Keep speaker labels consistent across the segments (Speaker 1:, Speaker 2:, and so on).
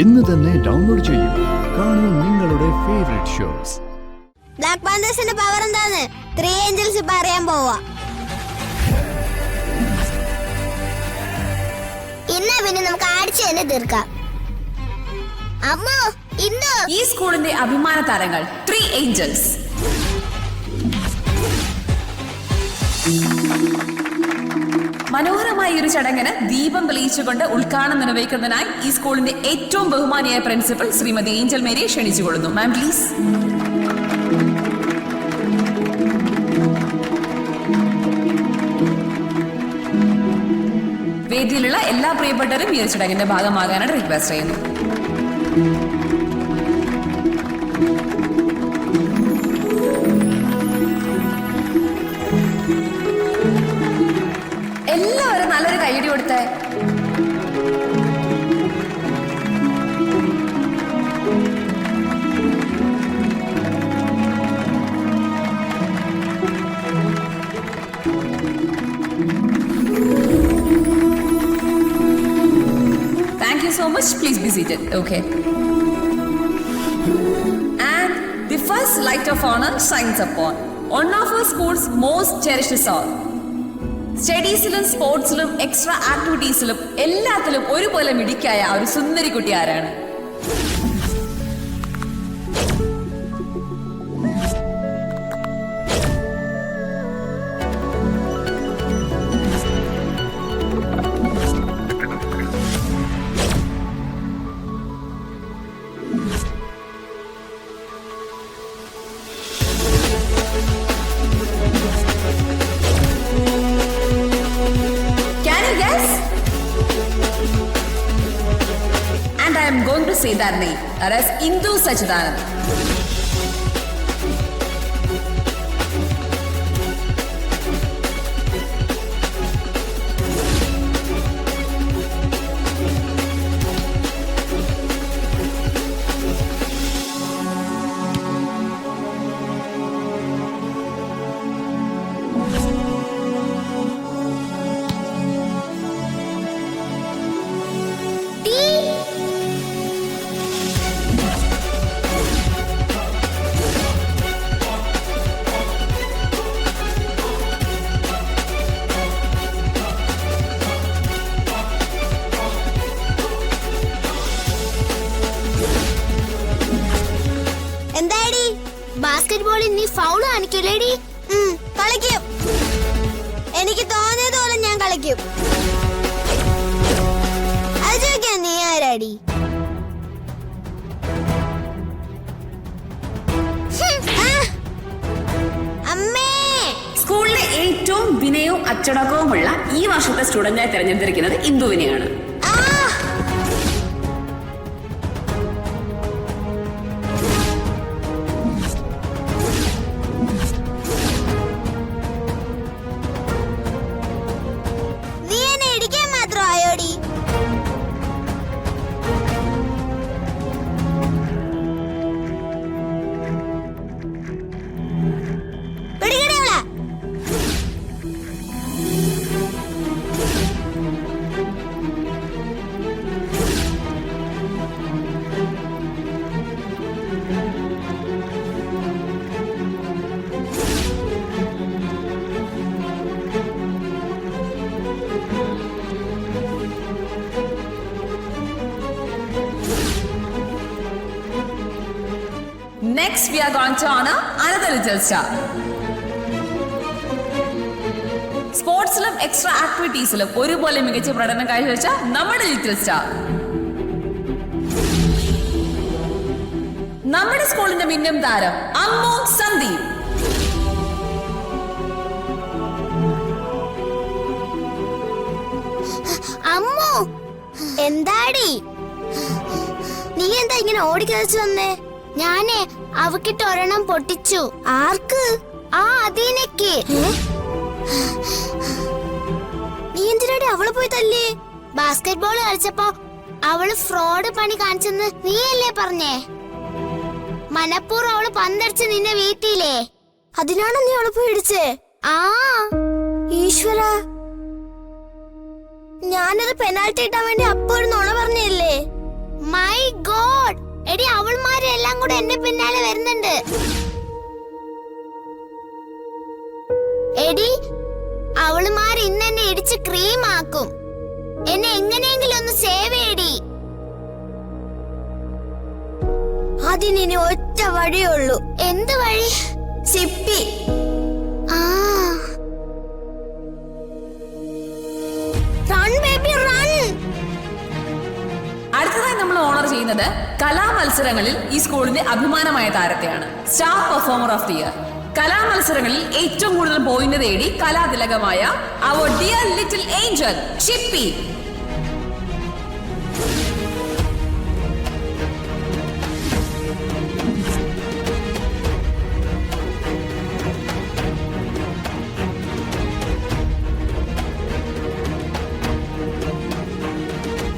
Speaker 1: ഇന്ന് തന്നെ ഡൗൺലോഡ് ചെയ്യൂ. കാണൂ നിങ്ങളുടെ ഫേവറേറ്റ് ഷോസ്.
Speaker 2: ബ്ലാക്ക് പാന്തേഴ്സിന്റെ പവർ എന്താണ്? 3 ഏഞ്ചൽസ് ഇപ്പൊ അറിയാൻ പോവാ. ഇന്ന് പിന്നെ നമുക്ക് അടിച്ചു തന്നെ തീർക്കാം. അമ്മോ, ഇന്ന്
Speaker 3: ഈ സ്കൂളിന്റെ അഭിമാന താരങ്ങൾ 3 ഏഞ്ചൽസ്. മനോഹരമായ ഒരു ചടങ്ങിന് ദീപം തെളിയിച്ചുകൊണ്ട് ഉദ്ഘാടനം നിർവഹിക്കുന്നതിനായി ഈ സ്കൂളിന്റെ ഏറ്റവും ബഹുമാനിയായ പ്രിൻസിപ്പൽ ശ്രീമതി ഏഞ്ചൽ മേരിയെ ക്ഷണിച്ചുകൊള്ളുന്നു. Ma'am please. വേദിയിലുള്ള എല്ലാ പ്രിയപ്പെട്ടവരും ഈ ഒരു ചടങ്ങിന്റെ ഭാഗമാകാനായിട്ട് റിക്വസ്റ്റ് ചെയ്യുന്നു. എല്ലാവരും നല്ലൊരു കൈയടി കൊടുത്തേ. Thank you so much. Please be seated. Okay. And the first light of honor shines upon one of our school's most cherished soul. സ്റ്റഡീസിലും സ്പോർട്സിലും എക്സ്ട്രാ ആക്ടിവിറ്റീസിലും എല്ലാത്തിലും ഒരുപോലെ മിടുക്കായ ഒരു സുന്ദരി കുട്ടി ആരാണ്? I am going to say that name. That is Indu Sachidanand.
Speaker 2: ബാസ്കറ്റ്ബോളിൽ നീ foul കാണിക്കില്ലേടി? കളിക്കും. എനിക്ക് തോന്നിയതുപോലെ ഞാൻ കളിക്കും. അത് ചോദിക്കാൻ നീ ആരാടി? അമ്മേ,
Speaker 3: സ്കൂളിലെ ഏറ്റവും വിനയവും അച്ചടക്കവുമുള്ള ഈ വർഷത്തെ സ്റ്റുഡന്റായി തിരഞ്ഞെടുത്തിരിക്കുന്നത് ഇന്ദുവിനെയാണ്. Next, we are going to honor another little star. സ്പോർട്സിലും എക്സ്ട്രാ ആക്ടിവിറ്റീസിലും ഒരുപോലെ മികച്ച പ്രകടനം കാഴ്ചവെച്ച നമ്മുടെ ലിറ്റിൽ സ്റ്റാർ, നമ്മുടെ സ്കൂളിന്റെ മിന്നും താരം അമ്മു സന്ദീപ്.
Speaker 2: അമ്മു, എന്താടി നീ എന്താ ഇങ്ങനെ ഓടിക്കളിച്ചു വന്നേ? ഞാനേ അവക്കിട്ട് ഒരെണ്ണം പൊട്ടിച്ചു. ആർക്ക്? അതിനൊക്കെ. നീ എന്തിനാടി അവള് പോയി തല്ലേ? ബാസ്കറ്റ്ബോൾ കളിച്ചപ്പോ അവള് ഫ്രോഡ് പണി കാണിച്ചെന്ന് നീയല്ലേ പറഞ്ഞേ? മനപ്പൂർവ്വം അവള് പന്തടിച്ച് നിന്നെ വീട്ടിലേ. അതിനാണോ നീ അവള് പോയി ഇടിച്ചേ? ഈശ്വര, ഞാനത് പെനാൽറ്റി ഇട്ടാൻ വേണ്ടി അപ്പൊ ഒരു നുണ പറഞ്ഞല്ലേ? മൈ എടി അവൾമാരെല്ലാം കൂടെ എന്റെ പിന്നാലെ വരുന്നുണ്ട്. എടി അവളുമാർ ഇന്ന് എന്നെ ഇടിച്ച് ക്രീമാക്കും. എന്നെ എങ്ങനെയെങ്കിലും ഒന്ന് സേവ് ചെയ്യടി. അതിനി ഒറ്റ വഴിയുള്ളൂ. എന്ത് വഴി? ചിപ്പി. Run baby run.
Speaker 3: അടുത്തതായി നമ്മൾ ഓണർ ചെയ്യുന്നത് കലാമത്സരങ്ങളിൽ ഈ സ്കൂളിന്റെ അഭിമാനമായ താരത്തെയാണ്. Star performer of the year. കലാമത്സരങ്ങളിൽ ഏറ്റവും കൂടുതൽ പോയിന്റ് നേടി കലാതിലകമായ അവർ dear little angel Chippi.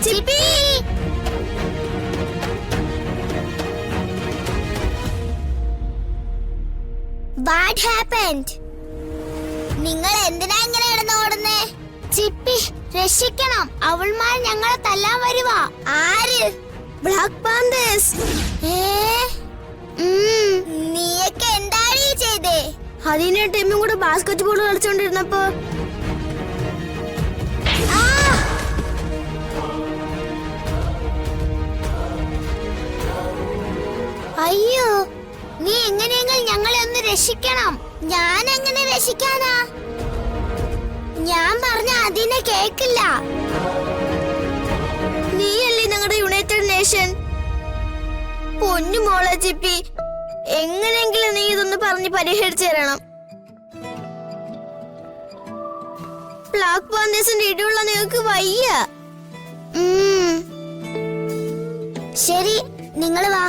Speaker 2: Chippi. What happened? നിങ്ങൾ എന്തിനാ ഇങ്ങനെ കിടന്ന് ഓടുന്നേ? ചിപ്പി രക്ഷിക്കണം, അവൾമാർ ഞങ്ങളെ തല്ലാൻ വരുവാ. ആര്? Black Panthers. നീയൊക്കെ എന്താടി ചെയ്തേ? അതിനെ ടീമും കൂടെ ബാസ്കറ്റ് ബോൾ കളിച്ചോണ്ടിരുന്നപ്പോ അയ്യോ, നീ എങ്ങനെയെങ്കിലും ഞങ്ങളെ ഒന്ന് രക്ഷിക്കണം. ഞാൻ എങ്ങനെ രക്ഷിക്കാനാ? ഞാൻ പറഞ്ഞ അതിനെ കേക്കില്ല. നീയല്ലേ ഞങ്ങളുടെ യുണൈറ്റഡ് നേഷൻ. പൊന്നു മോളെ ചിപ്പി, എങ്ങനെയെങ്കിലും നീ ഇതൊന്ന് പറഞ്ഞ് പരിഹരിച്ചു തരണം. ബ്ലാക്ക് പാന്തേഴ്സിന്റെ ഇടിയുള്ള നിങ്ങൾക്ക് വയ്യ. ശരി, നിങ്ങൾ വാ.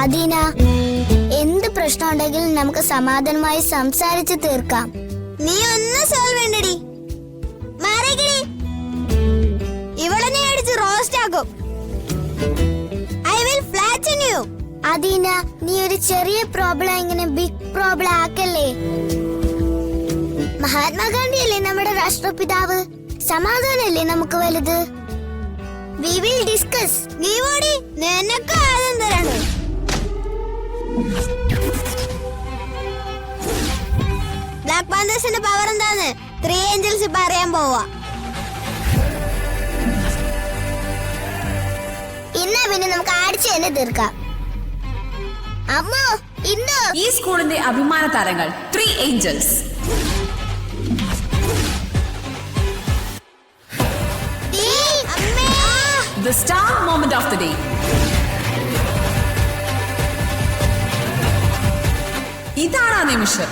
Speaker 2: അദീന, എന്ത് പ്രശ്നം ഉണ്ടെങ്കിലും നമുക്ക് സമാധാനമായി സംസാരിച്ച് തീർക്കാം. നീ ഒന്ന് സോൾവ് വേണ്ടടി. ഇവളെ നീ അടിച്ച് റോസ്റ്റ് ആക്കും. I will flatten you. Adeena, നീ ഒരു ചെറിയ പ്രോബ്ലം ഇങ്ങനെ ബിഗ് പ്രോബ്ലം ആക്കല്ലേ. മഹാത്മാഗാന്ധി അല്ലേ നമ്മുടെ രാഷ്ട്രപിതാവ്. സമാധാനല്ലേ നമുക്ക് വലുത്. We will discuss. നീ ഓടി, നിനക്ക് ആദ്യം തരാണ്. ബ്ലാക്ക് പാന്തേഴ്സിന്റെ പവർ എന്താന്ന് 3 ഏഞ്ചൽസ് ഇപ്പൊ അറിയാൻ പോവാ. ഇന്നാ പിന്നെ നമുക്ക് അടിച്ച് തന്നെ തീർക്കാം. അമ്മോ, ഇന്ന്
Speaker 3: ഈ സ്കൂളിന്റെ അഭിമാന താരങ്ങൾ 3 Angeles. The star moment of the day. ഇതാണ് ആ നിമിഷം.